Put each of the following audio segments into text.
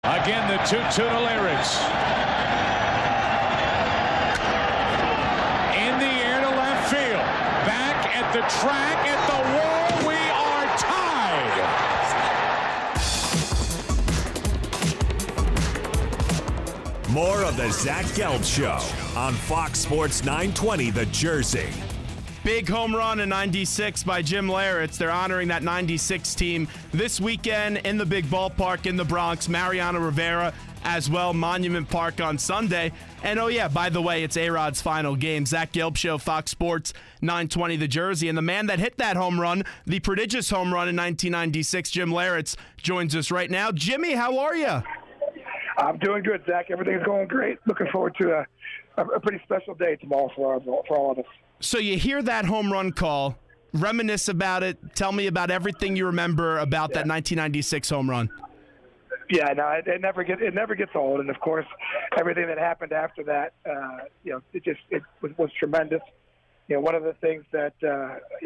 Again, the 2-2 to Leyritz. In the air to left field. Back at the track, at the wall. We are tied. More of the Zach Gelb Show on Fox Sports 920 The Jersey. Big home run in 96 by Jim Leyritz. They're honoring that 96 team this weekend in the big ballpark in the Bronx. Mariano, Rivera as well, Monument Park on Sunday. And oh yeah, by the way, it's A-Rod's final game. Zach Gelb Show, Fox Sports 920 The Jersey. And the man that hit that home run, the prodigious home run in 1996, Jim Leyritz, joins us right now. Jimmy, how are you? I'm doing good, Zach. Everything's going great. Looking forward to a pretty special day tomorrow for all of us. So you hear that home run call, reminisce about it, tell me about everything you remember about that 1996 home run. Yeah, no, it never gets old, and of course, everything that happened after that, it was tremendous. You know, one of the things that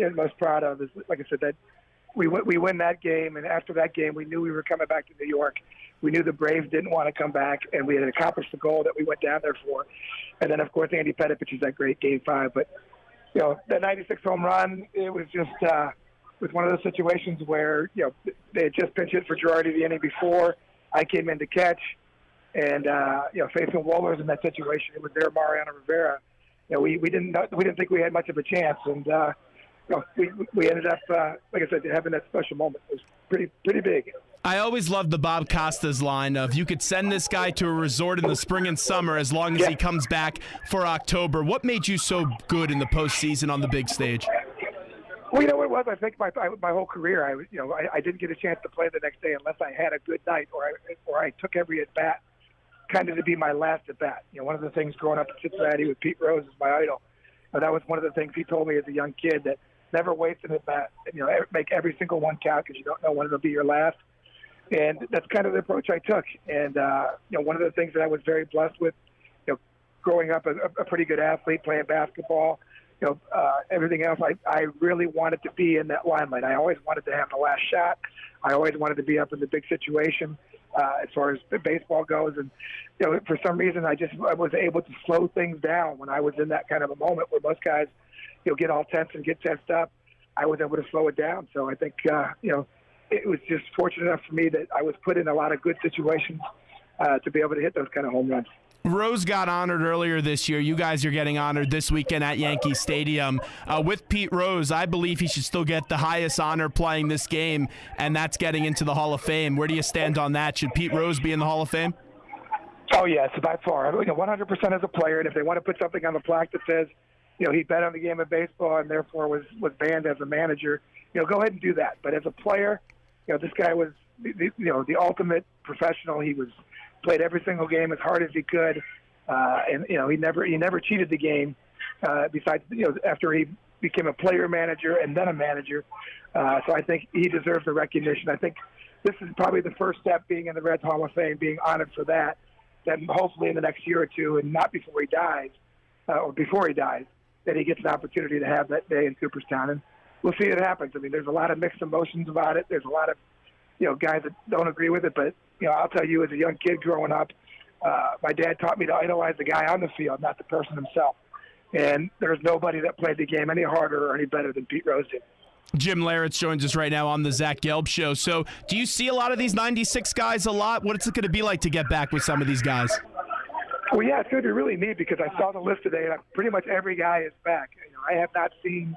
I'm most proud of is, like I said, that we win that game, and after that game, we knew we were coming back to New York. We knew the Braves didn't want to come back, and we had accomplished the goal that we went down there for. And then, of course, Andy Pettit pitches that great Game 5. But, you know, that 96 home run, it was just was one of those situations where, you know, they had just pitched it for Girardi the inning before. I came in to catch, and, facing Wohlers in that situation, it was their Mariano Rivera. You know, we didn't think we had much of a chance. And, we ended up, like I said, having that special moment. It was pretty big. I always loved the Bob Costas line of you could send this guy to a resort in the spring and summer as long as he comes back for October. What made you so good in the postseason on the big stage? Well, you know what it was? I think my whole career, I didn't get a chance to play the next day unless I had a good night or I took every at bat kind of to be my last at bat. You know, one of the things growing up in Cincinnati with Pete Rose as my idol, that was one of the things he told me as a young kid, that never waste an at bat. You know, make every single one count because you don't know when it'll be your last. And that's kind of the approach I took. And, one of the things that I was very blessed with, growing up a pretty good athlete, playing basketball, everything else, I really wanted to be in that limelight. I always wanted to have the last shot. I always wanted to be up in the big situation as far as baseball goes. And, for some reason, I was able to slow things down when I was in that kind of a moment where most guys, get all tense and get tensed up. I was able to slow it down. So I think, it was just fortunate enough for me that I was put in a lot of good situations to be able to hit those kind of home runs. Rose got honored earlier this year. You guys are getting honored this weekend at Yankee Stadium. With Pete Rose, I believe he should still get the highest honor playing this game, and that's getting into the Hall of Fame. Where do you stand on that? Should Pete Rose be in the Hall of Fame? Oh, yes, by far. 100% as a player, and if they want to put something on the plaque that says, he bet on the game of baseball and therefore was banned as a manager, go ahead and do that. But as a player, this guy was, the ultimate professional. He played every single game as hard as he could, and he never cheated the game. Besides, after he became a player manager and then a manager, so I think he deserves the recognition. I think this is probably the first step, being in the Reds Hall of Fame, being honored for that. Then hopefully in the next year or two, and not before he dies, that he gets an opportunity to have that day in Cooperstown. And we'll see what happens. I mean, there's a lot of mixed emotions about it. There's a lot of, guys that don't agree with it. But, I'll tell you, as a young kid growing up, my dad taught me to idolize the guy on the field, not the person himself. And there's nobody that played the game any harder or any better than Pete Rose did. Jim Leyritz joins us right now on the Zach Gelb Show. So do you see a lot of these 96 guys a lot? What's it going to be like to get back with some of these guys? Well, yeah, it's going to be really neat because I saw the list today, and pretty much every guy is back. I have not seen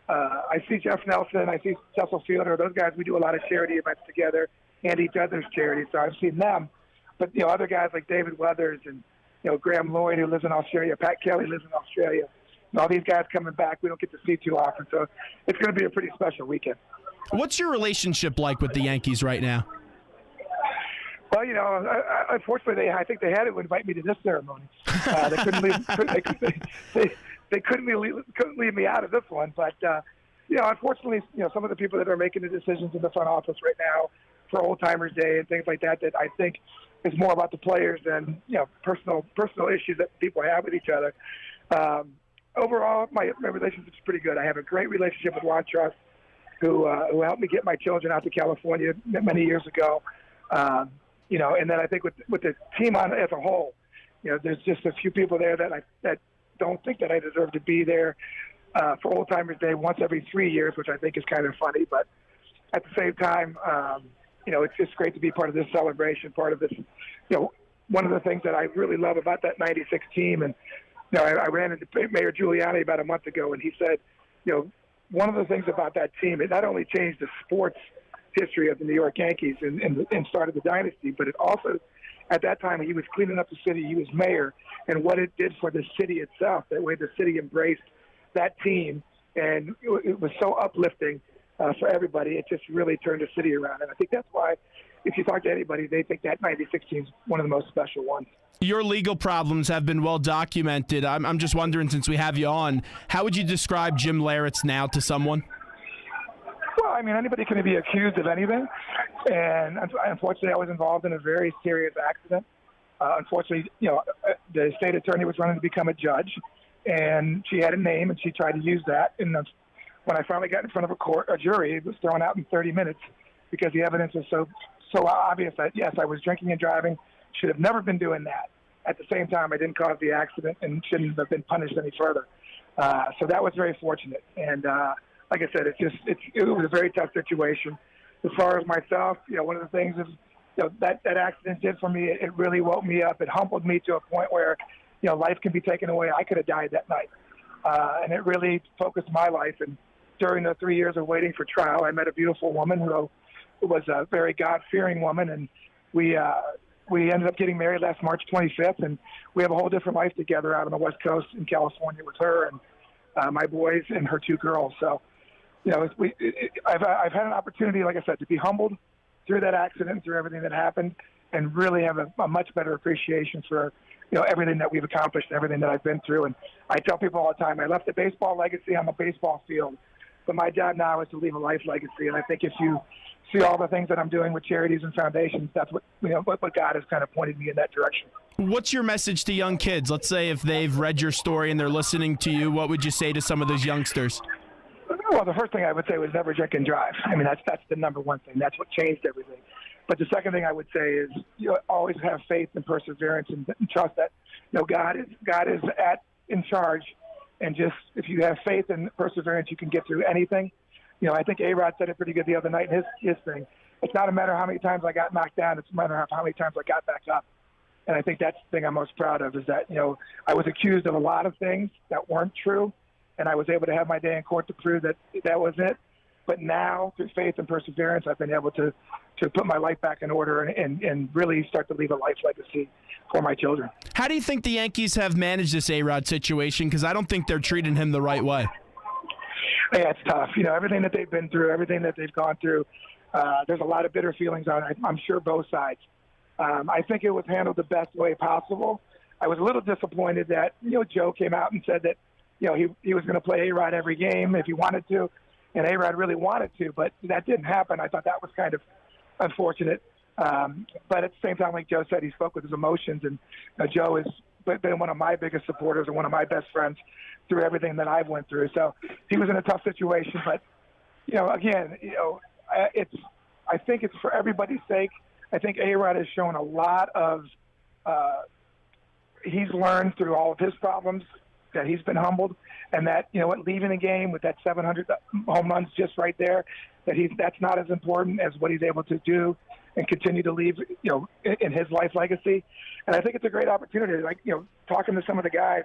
I see Jeff Nelson, I see Cecil Fielder. Those guys, we do a lot of charity events together and each other's charities, so I've seen them. But, other guys like David Weathers and, Graham Lloyd, who lives in Australia, Pat Kelly lives in Australia. All these guys coming back, we don't get to see too often, so it's going to be a pretty special weekend. What's your relationship like with the Yankees right now? Well, unfortunately, I think they had to invite me to this ceremony. They couldn't leave. They couldn't leave me out of this one. But unfortunately, some of the people that are making the decisions in the front office right now for Old Timers Day and things like that I think is more about the players than personal issues that people have with each other. Overall, my relationship is pretty good. I have a great relationship with Juan Truss, who helped me get my children out to California many years ago. And then I think with the team on as a whole, there's just a few people there that don't think that I deserve to be there for Old Timers Day once every 3 years, which I think is kind of funny. But at the same time, it's just great to be part of this celebration, part of this. One of the things that I really love about that '96 team, and I ran into Mayor Giuliani about a month ago, and he said, one of the things about that team, it not only changed the sports history of the New York Yankees and started the dynasty, but it also, at that time, he was cleaning up the city. He was mayor, and what it did for the city itself, that way the city embraced that team, and it was so uplifting for everybody. It just really turned the city around, and I think that's why, if you talk to anybody, they think that '96 team is one of the most special ones. Your legal problems have been well documented. I'm just wondering, since we have you on, how would you describe Jim Leyritz now to someone? Well, I mean, anybody can be accused of anything, and unfortunately, I was involved in a very serious accident. Unfortunately, the state attorney was running to become a judge, and she had a name, and she tried to use that. And when I finally got in front of a jury, it was thrown out in 30 minutes because the evidence was so obvious that, yes, I was drinking and driving, should have never been doing that. At the same time, I didn't cause the accident and shouldn't have been punished any further. So that was very fortunate. And like I said, it was a very tough situation. As far as myself, one of the things is, that accident did for me, it really woke me up. It humbled me to a point where, life can be taken away. I could have died that night. And it really focused my life. And during the 3 years of waiting for trial, I met a beautiful woman who was a very God-fearing woman, and we ended up getting married last March 25th, and we have a whole different life together out on the West Coast in California with her and my boys and her 2 girls. So, I've had an opportunity, like I said, to be humbled through that accident, through everything that happened, and really have a much better appreciation for everything that we've accomplished, everything that I've been through. And I tell people all the time, I left a baseball legacy on the baseball field, but my job now is to leave a life legacy. And I think if you see all the things that I'm doing with charities and foundations, that's what God has kind of pointed me in that direction. What's your message to young kids? Let's say if they've read your story and they're listening to you, what would you say to some of those youngsters? Well, the first thing I would say was never drink and drive. I mean, that's the number one thing. That's what changed everything. But the second thing I would say is always have faith and perseverance and trust that God is in charge. And just if you have faith and perseverance, you can get through anything. I think A-Rod said it pretty good the other night in his thing. It's not a matter of how many times I got knocked down. It's a matter of how many times I got back up. And I think that's the thing I'm most proud of is that, I was accused of a lot of things that weren't true. And I was able to have my day in court to prove that was it. But now, through faith and perseverance, I've been able to put my life back in order and really start to leave a life legacy for my children. How do you think the Yankees have managed this A-Rod situation? Because I don't think they're treating him the right way. Yeah, it's tough. Everything that they've been through, everything that they've gone through, there's a lot of bitter feelings on it. I'm sure both sides. I think it was handled the best way possible. I was a little disappointed that, Joe came out and said that, he was going to play A-Rod every game if he wanted to, and A-Rod really wanted to, but that didn't happen. I thought that was kind of unfortunate. But at the same time, like Joe said, he spoke with his emotions, and Joe has been one of my biggest supporters and one of my best friends through everything that I've went through. So he was in a tough situation, but, again, I think it's for everybody's sake. I think A-Rod has shown a lot of he's learned through all of his problems, that he's been humbled, and that, leaving the game with that 700 home runs just right there, that's not as important as what he's able to do and continue to leave, in his life legacy. And I think it's a great opportunity. Like, talking to some of the guys,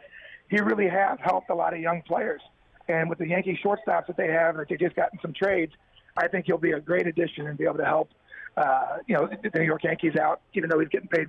he really has helped a lot of young players. And with the Yankee shortstops that they have, that they just gotten some trades, I think he'll be a great addition and be able to help the New York Yankees out, even though he's getting paid,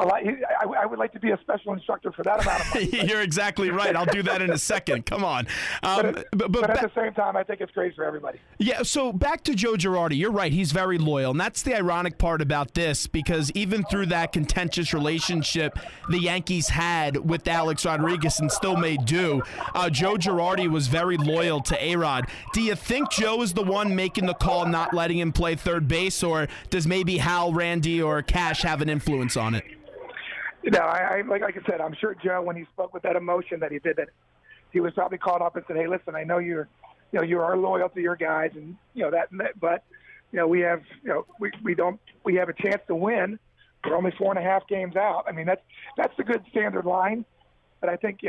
a lot. I would like to be a special instructor for that amount of money. You're exactly right. I'll do that in a second. Come on. But at the same time, I think it's great for everybody. Yeah, so back to Joe Girardi. You're right. He's very loyal. And that's the ironic part about this, because even through that contentious relationship the Yankees had with Alex Rodriguez and still may do, Joe Girardi was very loyal to A-Rod. Do you think Joe is the one making the call, not letting him play third base, or does maybe Hal, Randy, or Cash have an influence on it? Like I said, I'm sure Joe, when he spoke with that emotion that he did, that he was probably called up and said, "Hey, listen, I know you are loyal to your guys, and but we have a chance to win, We're only 4.5 games out. I mean, that's a good standard line. But I think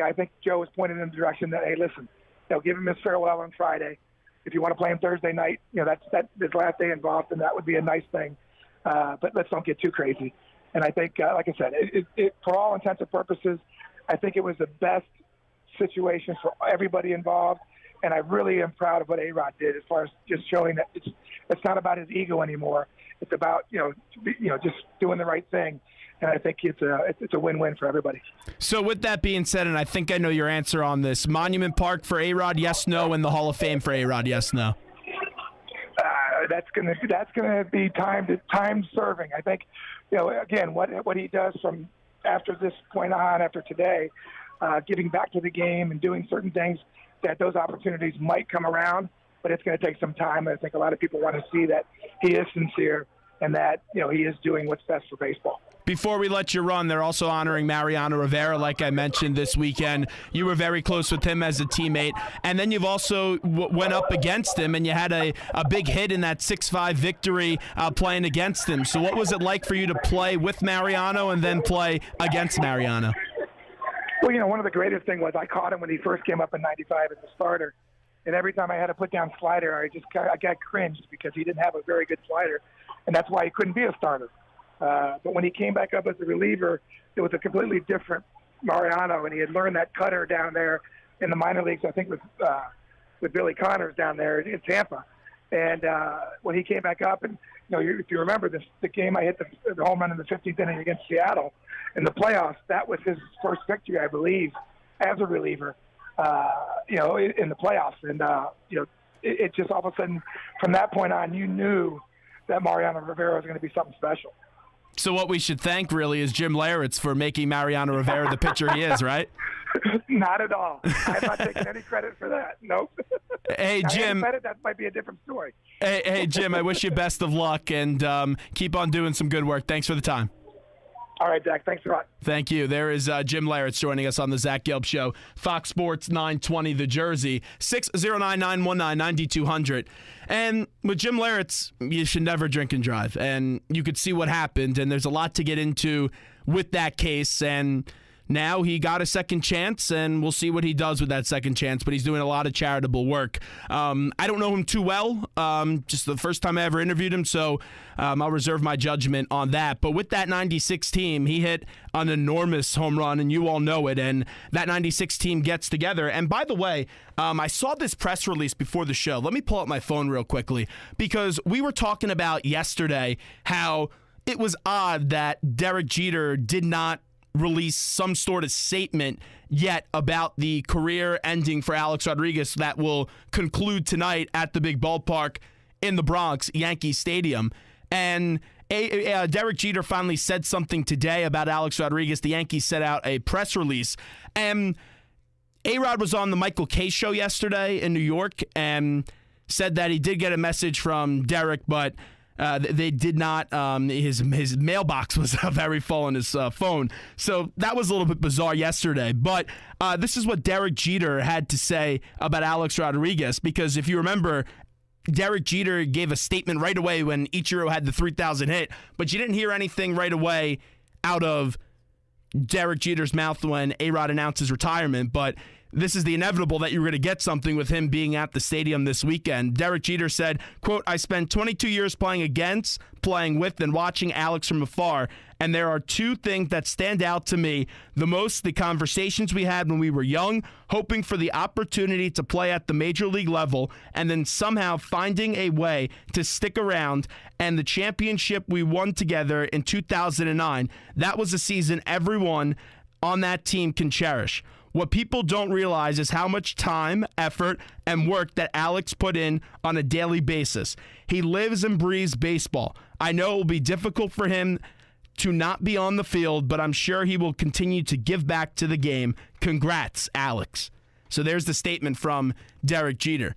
Joe was pointed in the direction that, hey, listen, give him his farewell on Friday. If you want to play him Thursday night, that's his last day in Boston. That would be a nice thing. But let's don't get too crazy. And I think, like I said, it for all intents and purposes, I think it was the best situation for everybody involved. And I really am proud of what A-Rod did as far as just showing that it's not about his ego anymore. It's about just doing the right thing. And I think it's a win-win for everybody. So with that being said, and I think I know your answer on this, Monument Park for A-Rod, yes, no, and the Hall of Fame for A-Rod, yes, no. That's gonna be time serving. I think, again, what he does from after this point on, after today, getting back to the game and doing certain things, that those opportunities might come around, but it's going to take some time. I think a lot of people want to see that he is sincere and that he is doing what's best for baseball. Before we let you run, they're also honoring Mariano Rivera, like I mentioned this weekend. You were very close with him as a teammate, and then you've also went up against him, and you had a big hit in that 6-5 victory playing against him. So what was it like for you to play with Mariano and then play against Mariano? Well, one of the greatest things was I caught him when he first came up in '95 as a starter, and every time I had to put down slider, I got cringed because he didn't have a very good slider, and that's why he couldn't be a starter. But when he came back up as a reliever, it was a completely different Mariano, and he had learned that cutter down there in the minor leagues, I think with Billy Connors down there in Tampa. And when he came back up, and if you remember the game I hit the home run in the 15th inning against Seattle in the playoffs, that was his first victory, I believe, as a reliever, in the playoffs. And it just all of a sudden, from that point on, you knew that Mariano Rivera was going to be something special. So what we should thank really is Jim Leyritz for making Mariano Rivera the pitcher he is, right? Not at all. I'm not taking any credit for that. Nope. Hey, Jim. That might be a different story. Hey, Jim, I wish you best of luck and keep on doing some good work. Thanks for the time. All right, Zach. Thanks a lot. Thank you. There is Jim Leyritz joining us on the Zach Gelb Show. Fox Sports 920 The Jersey, 609-919-9200. And with Jim Leyritz, you should never drink and drive. And you could see what happened, and there's a lot to get into with that case. And now he got a second chance, and we'll see what he does with that second chance, but he's doing a lot of charitable work. I don't know him too well, just the first time I ever interviewed him, so I'll reserve my judgment on that. But with that 96 team, he hit an enormous home run, and you all know it, and that 96 team gets together. And by the way, I saw this press release before the show. Let me pull up my phone real quickly, because we were talking about yesterday how it was odd that Derek Jeter did not release some sort of statement yet about the career ending for Alex Rodriguez that will conclude tonight at the big ballpark in the Bronx, Yankee Stadium. And Derek Jeter finally said something today about Alex Rodriguez. The Yankees set out a press release. And A-Rod was on the Michael Kay show yesterday in New York and said that he did get a message from Derek, but they did not. His mailbox was very full on his phone. So that was a little bit bizarre yesterday. But this is what Derek Jeter had to say about Alex Rodriguez, because if you remember, Derek Jeter gave a statement right away when Ichiro had the 3,000 hit, but you didn't hear anything right away out of Derek Jeter's mouth when A-Rod announced his retirement. But this is the inevitable that you're going to get something with him being at the stadium this weekend. Derek Jeter said, quote, "I spent 22 years playing against, playing with, and watching Alex from afar, and there are two things that stand out to me the most: the conversations we had when we were young, hoping for the opportunity to play at the major league level, and then somehow finding a way to stick around, and the championship we won together in 2009. That was a season everyone on that team can cherish. What people don't realize is how much time, effort, and work that Alex put in on a daily basis. He lives and breathes baseball. I know it will be difficult for him to not be on the field, but I'm sure he will continue to give back to the game. Congrats, Alex." So there's the statement from Derek Jeter.